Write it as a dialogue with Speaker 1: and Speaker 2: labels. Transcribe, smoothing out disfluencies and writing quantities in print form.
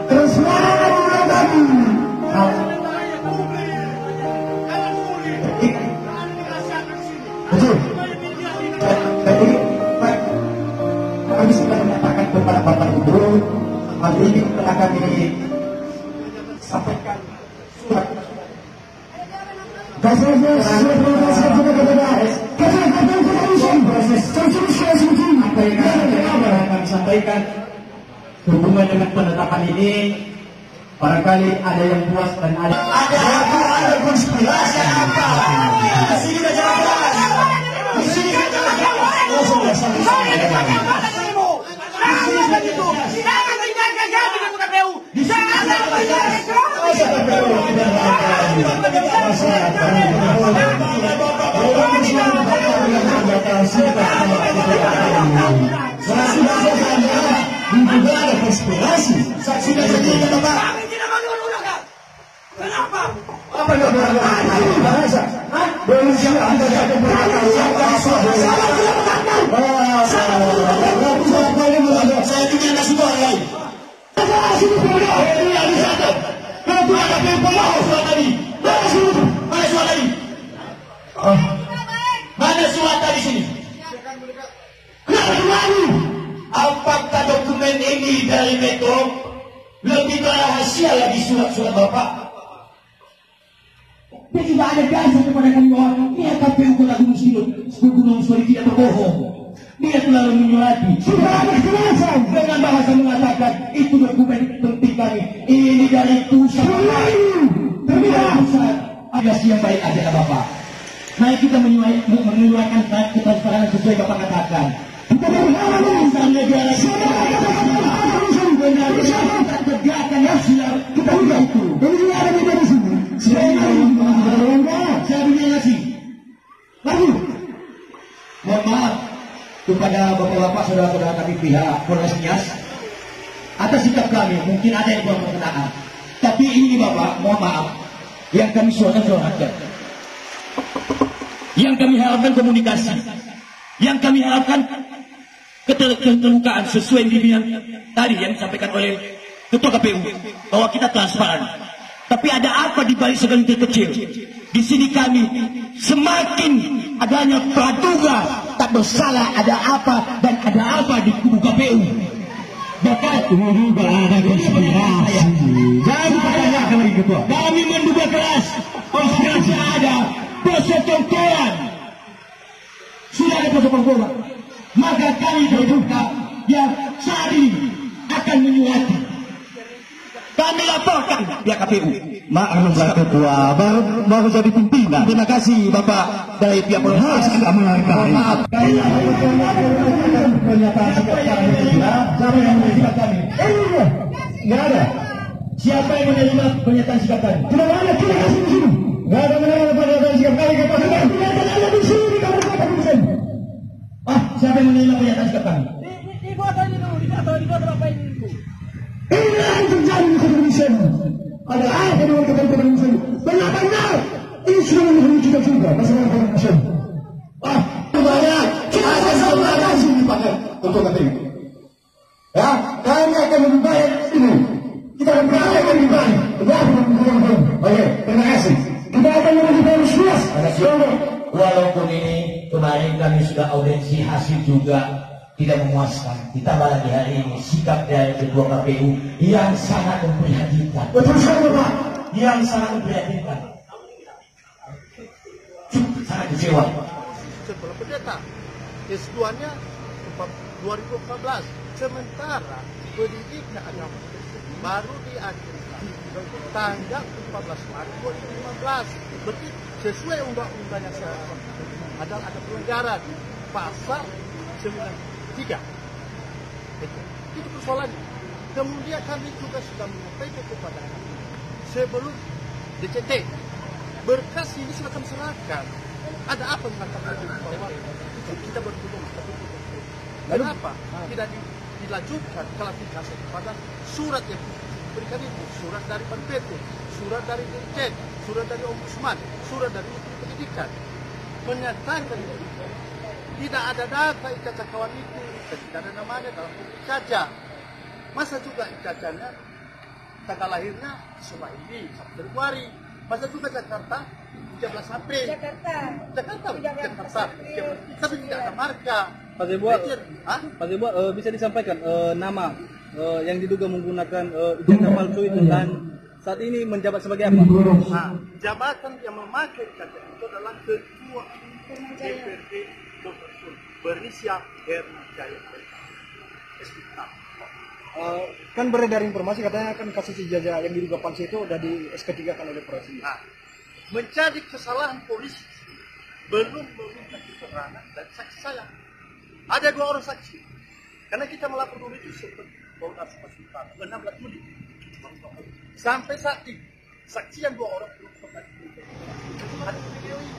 Speaker 1: Transparan tadi. Betul. Jadi kami sudah menyatakan kepada Bapak Ibu, hari ini telah kami sampaikan surat. Kami sampaikan hubungan dengan penetapan ini, barangkali ada yang puas dan ada konspirasi apa? Di sini tidak jelas. Di sini tidak jelas. Mana surat di sini? Apakah dokumen ini dari Metro lebih rahasia lagi surat-surat Bapak? Tidak ada dasar kepada kami bahwa niat KPU Kota Gunung Suri tidak berbohong. Dia selalu menyurati. Sudah ada kejelasan dengan bahasa mengatakan itu dokumen penting kami. Ini dari pusat. Pusat. Ada yang baik aja Bapak. Mari kita mengeluarkan ketransparan sesuai Bapak katakan. Kita berharap negara benar tegakkan ya sudah kita lihat itu. Jadi ada di sini. Saya punya nasi. Lalu, mohon maaf kepada bapak-bapak saudara-saudara kami pihak Polres Nias atas sikap kami. Mungkin ada yang kurang berkenaan. Tapi ini Bapak, mohon maaf, yang kami suarakan. Yang kami harapkan komunikasi. Yang kami harapkan keterbukaan sesuai bimbingan tadi yang disampaikan oleh Ketua KPU bahwa kita transparan. Tapi ada apa di balik segelintir kecil? Di sini kami semakin adanya praduga tak bersalah ada apa dan ada apa di kubu KPU. Bahkan ada konspirasi. Jangan dipertanyakan lagi Ketua. Kami menduga keras konspirasi ada persekongkolan. Sudah ada persekongkolan. Maka kami berduga yang saat ini akan menyuati. Kami laporkan pihak KPU.
Speaker 2: Maaf Ketua, baru jadi pimpinan.
Speaker 1: Terima kasih Bapak dari pihak Polres.
Speaker 2: Tidak menghargai.
Speaker 1: Maaf. Pernyataan sikap kami. Siapa yang menerima kami? Nggak ada. Siapa yang menerima pernyataan sikap kami? Tidak ada. Kita kasih di sini. Nggak ada menerima pernyataan sikap kami. Tidak ada di sini. Kamu kata di sini. Siapa yang menerima pernyataan sikap kami?
Speaker 3: Di kota ini dulu, di kota apa ini?
Speaker 1: Ini yang terjadi di Kota Indonesia. Ada apa dengan Kota Indonesia? Benar-benar ini sudah menunjukkan juga masalah Kota Indonesia. Banyak ada saudara sini dipakai untuk KPU. Ya, kami akan lebih baik ini. Kita akan berada lebih baik. Oke, terima kasih. Kita akan lebih baik suas.
Speaker 4: Walaupun ini kemarin kami sudah audiensi hasil juga tidak memuaskan. Ditambah lagi hari ini sikap dari Ketua KPU yang sangat memprihatinkan.
Speaker 1: Betul sekali Pak.
Speaker 4: Yang sangat memprihatinkan. Sangat kecewa.
Speaker 5: Sebelum pendeta S2-nya 2014, sementara pendidikan agama baru diakhirkan tanggal 14 Maret 2015. Begitu sesuai undang-undang yang ada pelanggaran pasal 93. Itu persoalannya. Kemudian kami juga sudah menyampaikan kepada kami sebelum DCT berkas ini sudah kami serahkan. Ada apa mengatakan bahwa kita bertemu? Kenapa tidak dilanjutkan klarifikasi kepada surat yang diberikan itu? Surat dari PT, surat dari Dirjen, surat dari Ombudsman, surat dari Pendidikan menyatakan itu. Tidak ada data IKK kawan itu, tidak ada namanya dalam buku saja. Masa juga Cacanya tanggal lahirnya setelah ini 1 Februari. Masa juga Jakarta 13 April. Jakarta. Tapi tidak ada marka.
Speaker 6: Pak Zebua, bisa disampaikan nama yang diduga menggunakan ijazah palsu itu dan saat ini menjabat sebagai apa?
Speaker 5: Nah, jabatan yang memakai ijazah itu adalah Ketua DPRD Kota Solo berinisial Hermajaya SPK.
Speaker 6: Kan beredar informasi katanya kan kasus ijazah yang diduga palsu itu udah di SK3 kan oleh polisi.
Speaker 5: Nah, menjadi kesalahan polisi belum meminta keterangan dari saksi saya. Ada 2 orang saksi. Karena kita melapor dulu itu seperti Polda Sultan 16 Juli. Sampai saat ini saksi yang 2 orang belum pernah. Ada video ini.